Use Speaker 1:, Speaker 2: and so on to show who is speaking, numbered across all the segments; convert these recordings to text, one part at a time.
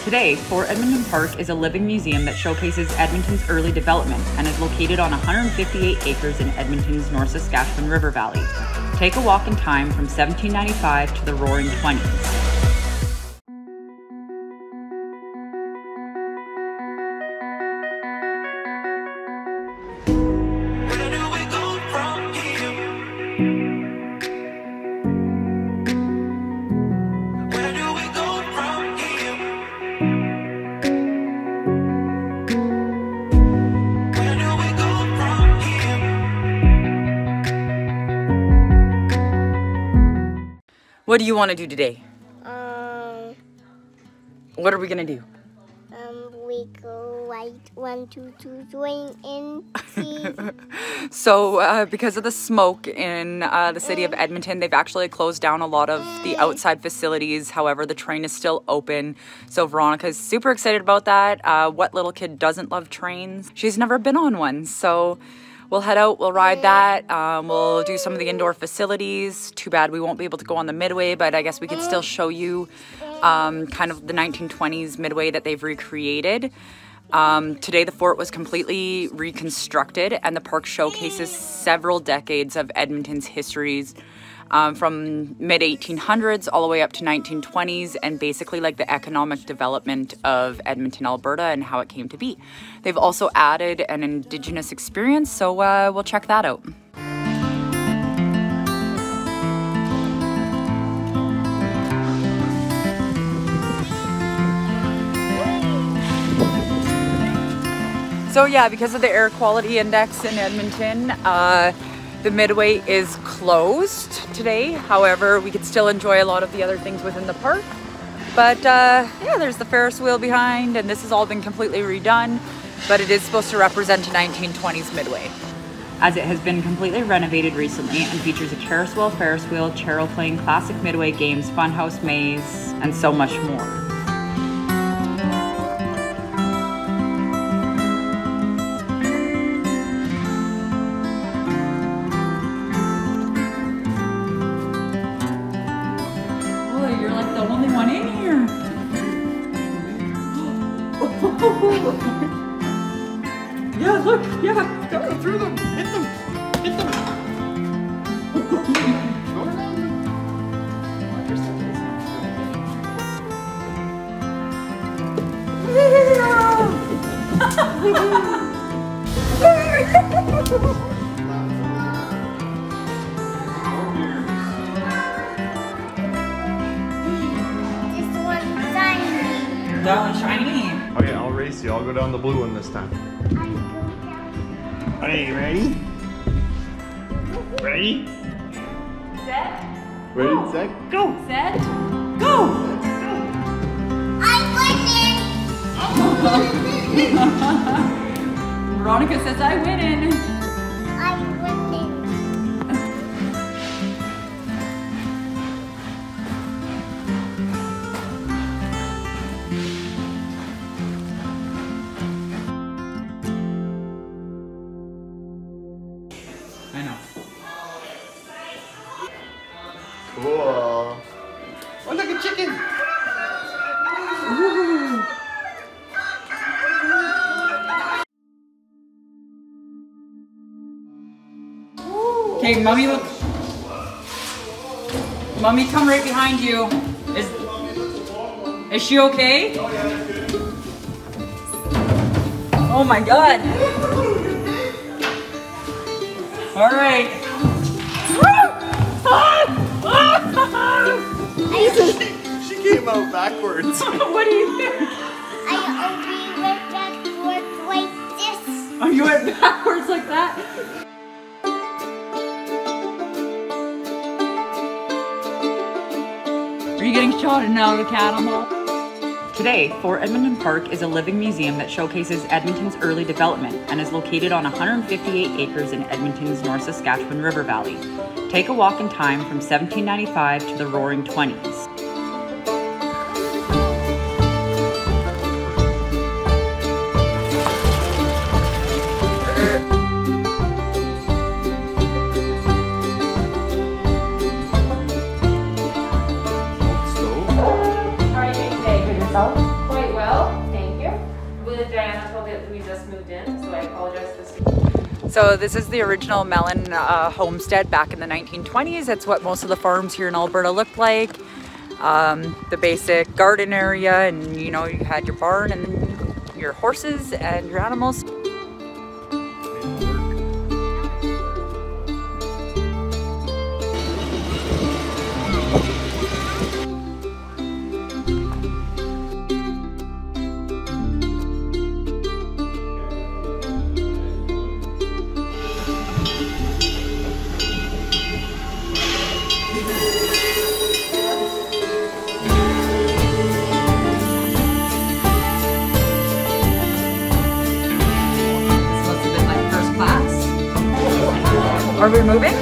Speaker 1: Today, Fort Edmonton Park is a living museum that showcases Edmonton's early development and is located on 158 acres in Edmonton's North Saskatchewan River Valley. Take a walk in time from 1795 to the Roaring 20s. What do you want to do today? What are we gonna do?
Speaker 2: We go right 1, 2, 2, join in. See.
Speaker 1: So because of the smoke in the city of Edmonton, they've actually closed down a lot of the outside facilities. However, the train is still open. So Veronica's super excited about that. What little kid doesn't love trains? She's never been on one. So we'll head out, we'll ride that, we'll do some of the indoor facilities. Too bad we won't be able to go on the Midway, but I guess we could still show you kind of the 1920s Midway that they've recreated. Today the fort was completely reconstructed and the park showcases several decades of Edmonton's histories from mid-1800s all the way up to 1920s, and basically like the economic development of Edmonton, Alberta and how it came to be. They've also added an Indigenous experience, so we'll check that out. So yeah, because of the air quality index in Edmonton, the Midway is closed today. However, we could still enjoy a lot of the other things within the park. But yeah, there's the Ferris Wheel behind, and this has all been completely redone, but it is supposed to represent a 1920s Midway, as it has been completely renovated recently and features a carousel, Ferris wheel, chariot playing, classic Midway games, funhouse maze, and so much more. Yeah, look, yeah, go through them, hit them, hit them. Go around them.
Speaker 2: This one's shiny.
Speaker 1: That one's shiny.
Speaker 3: Okay, I'll race you. I'll go down the blue one this time. Are you ready? Ready?
Speaker 1: Set.
Speaker 3: Ready, set, go!
Speaker 1: Set. Go!
Speaker 2: I'm winning!
Speaker 1: Veronica says I winning.
Speaker 2: I'm winning.
Speaker 1: I know.
Speaker 3: Cool. Oh, look at chicken!
Speaker 1: Ooh. Okay, Mommy, look. Mommy, come right behind you. Is she okay? Oh my God. All right.
Speaker 3: She came out backwards.
Speaker 1: What do you think?
Speaker 2: I only went backwards like this.
Speaker 1: Oh, you went backwards like that? Are you getting shot in out of the cattle mall? Today, Fort Edmonton Park is a living museum that showcases Edmonton's early development and is located on 158 acres in Edmonton's North Saskatchewan River Valley. Take a walk in time from 1795 to the Roaring 20s. How are you doing today? Good yourself? Quite well. in, so I apologize. So this is the original melon homestead back in the 1920s. That's what most of the farms here in Alberta looked like. The basic garden area, and you know, you had your barn and then your horses and your animals. Are we moving?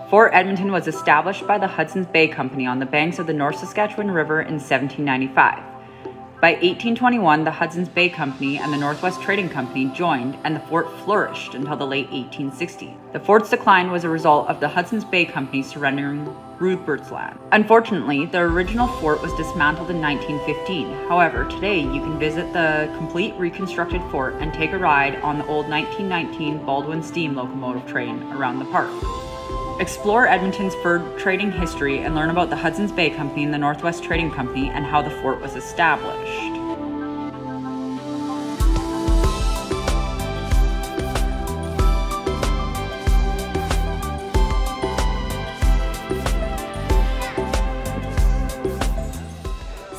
Speaker 1: Fort Edmonton was established by the Hudson's Bay Company on the banks of the North Saskatchewan River in 1795. By 1821, the Hudson's Bay Company and the Northwest Trading Company joined, and the fort flourished until the late 1860s. The fort's decline was a result of the Hudson's Bay Company surrendering Rupart's land. Unfortunately, the original fort was dismantled in 1915. However, today you can visit the complete reconstructed fort and take a ride on the old 1919 Baldwin Steam Locomotive Train around the park. Explore Edmonton's fur trading history and learn about the Hudson's Bay Company and the Northwest Trading Company and how the fort was established.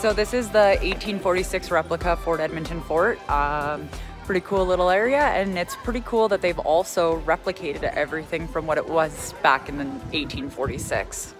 Speaker 1: So this is the 1846 replica Fort Edmonton Fort. Pretty cool little area, and it's pretty cool that they've also replicated everything from what it was back in the 1846.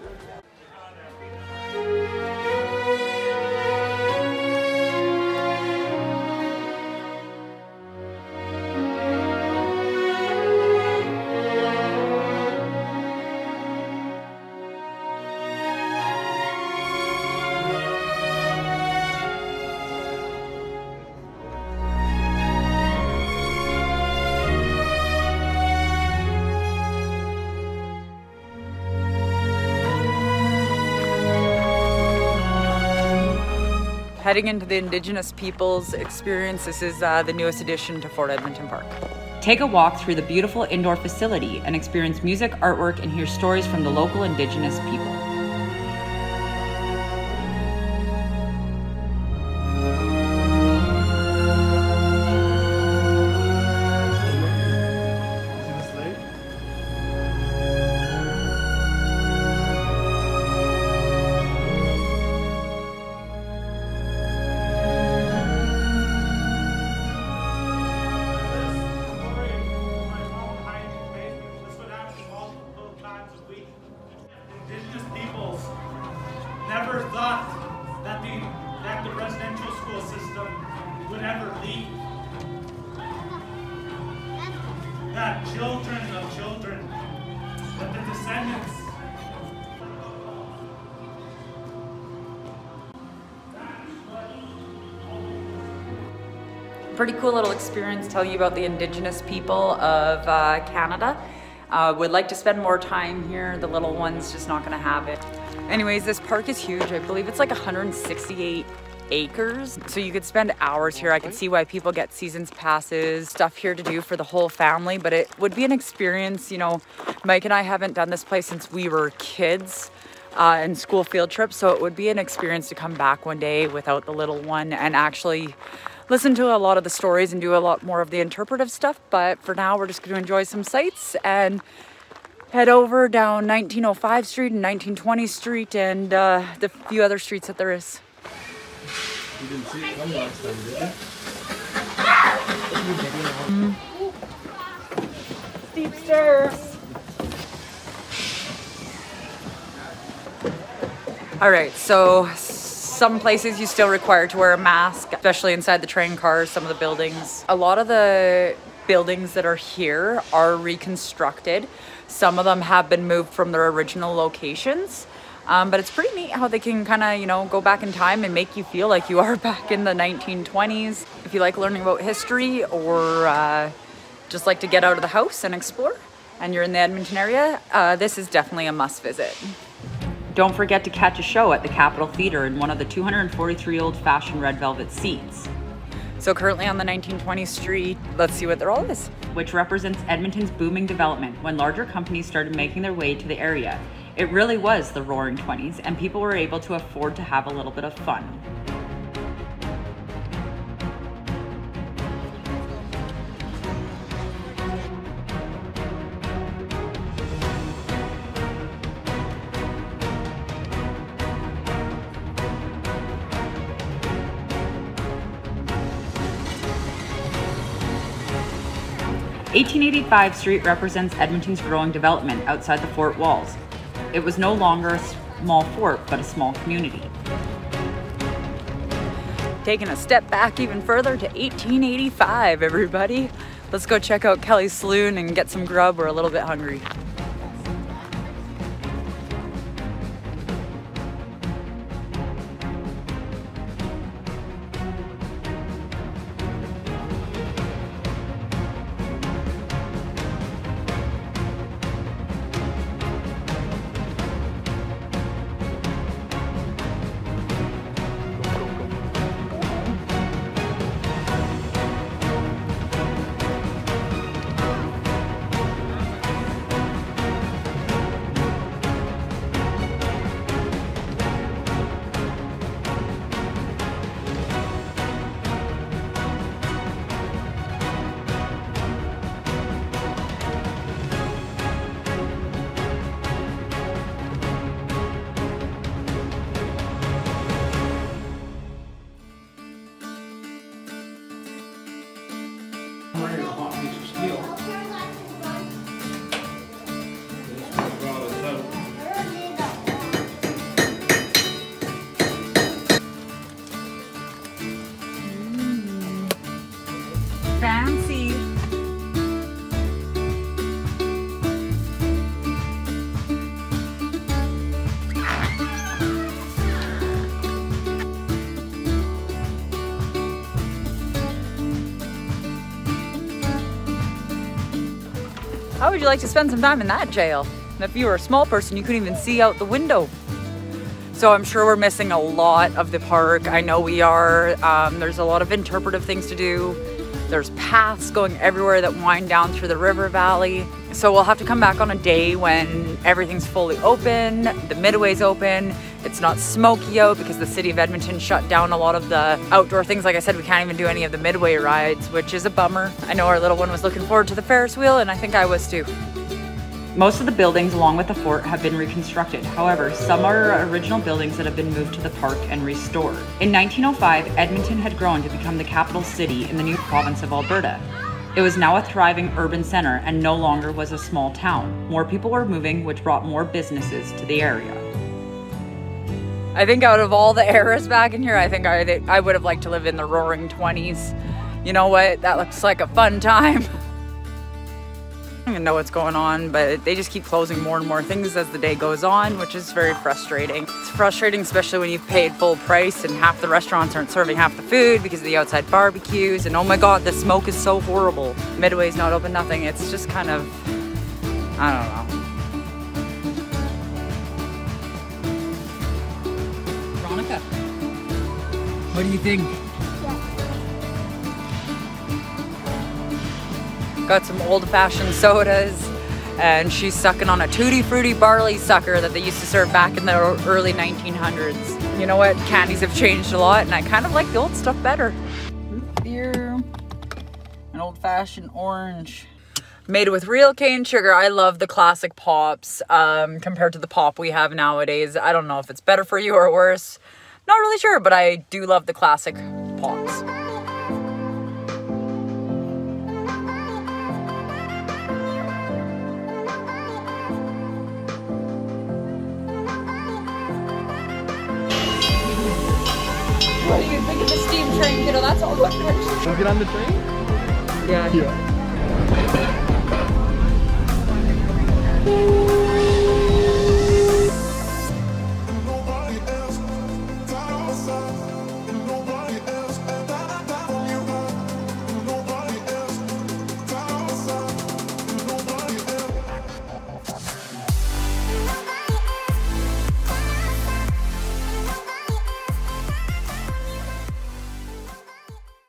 Speaker 1: Heading into the Indigenous people's experience, this is the newest addition to Fort Edmonton Park. Take a walk through the beautiful indoor facility and experience music, artwork, and hear stories from the local Indigenous people.
Speaker 4: Never thought that the residential school system would ever leave. That children of children, that the descendants.
Speaker 1: Pretty cool little experience telling you about the Indigenous people of Canada. Would like to spend more time here. The little one's just not gonna have it. Anyways, this park is huge. I believe it's like 168 acres. So you could spend hours here. I can see why people get seasons passes, stuff here to do for the whole family, but it would be an experience. You know, Mike and I haven't done this place since we were kids and school field trips. So it would be an experience to come back one day without the little one and actually listen to a lot of the stories and do a lot more of the interpretive stuff. But for now, we're just going to enjoy some sights and head over down 1905 Street and 1920 Street and the few other streets that there is.
Speaker 3: You didn't see it come last time, did you?
Speaker 1: Steep stairs. All right, so Some places you still require to wear a mask, especially inside the train cars, some of the buildings. A lot of the buildings that are here are reconstructed. Some of them have been moved from their original locations. But it's pretty neat how they can kind of, you know, go back in time and make you feel like you are back in the 1920s. If you like learning about history or just like to get out of the house and explore and you're in the Edmonton area, this is definitely a must visit. Don't forget to catch a show at the Capitol Theatre in one of the 243 old-fashioned red velvet seats. So currently on the 1920th Street, let's see what their all is. Which represents Edmonton's booming development when larger companies started making their way to the area. It really was the roaring 20s and people were able to afford to have a little bit of fun. (1885) Street represents Edmonton's growing development outside the fort walls. It was no longer a small fort, but a small community. Taking a step back even further to 1885, everybody. Let's go check out Kelly's Saloon and get some grub. We're a little bit hungry. Fancy. How would you like to spend some time in that jail? If you were a small person, you couldn't even see out the window. So I'm sure we're missing a lot of the park. I know we are. There's a lot of interpretive things to do. There's paths going everywhere that wind down through the river valley. So we'll have to come back on a day when everything's fully open, the Midway's open, it's not smoky out because the city of Edmonton shut down a lot of the outdoor things. Like I said, we can't even do any of the Midway rides, which is a bummer. I know our little one was looking forward to the Ferris Wheel, and I think I was too. Most of the buildings along with the fort have been reconstructed. However, some are original buildings that have been moved to the park and restored. In 1905, Edmonton had grown to become the capital city in the new province of Alberta. It was now a thriving urban center and no longer was a small town. More people were moving, which brought more businesses to the area. I think out of all the eras back in here, I think I would have liked to live in the roaring 20s. You know what? That looks like a fun time. I don't even know what's going on, but they just keep closing more and more things as the day goes on, which is very frustrating. It's frustrating, especially when you've paid full price and half the restaurants aren't serving half the food because of the outside barbecues, and oh my god, the smoke is so horrible. Midway's not open, nothing. It's just kind of, I don't know. Veronica, what do you think? Got some old-fashioned sodas, and she's sucking on a Tutti Frutti barley sucker that they used to serve back in the early 1900s. You know what? Candies have changed a lot, and I kind of like the old stuff better. Root beer, an old-fashioned orange. Made with real cane sugar. I love the classic pops compared to the pop we have nowadays. I don't know if it's better for you or worse. Not really sure, but I do love the classic pops. What do you think of the steam train, kiddo? That's all what
Speaker 3: We'll get on the train?
Speaker 1: Yeah.
Speaker 3: Yeah.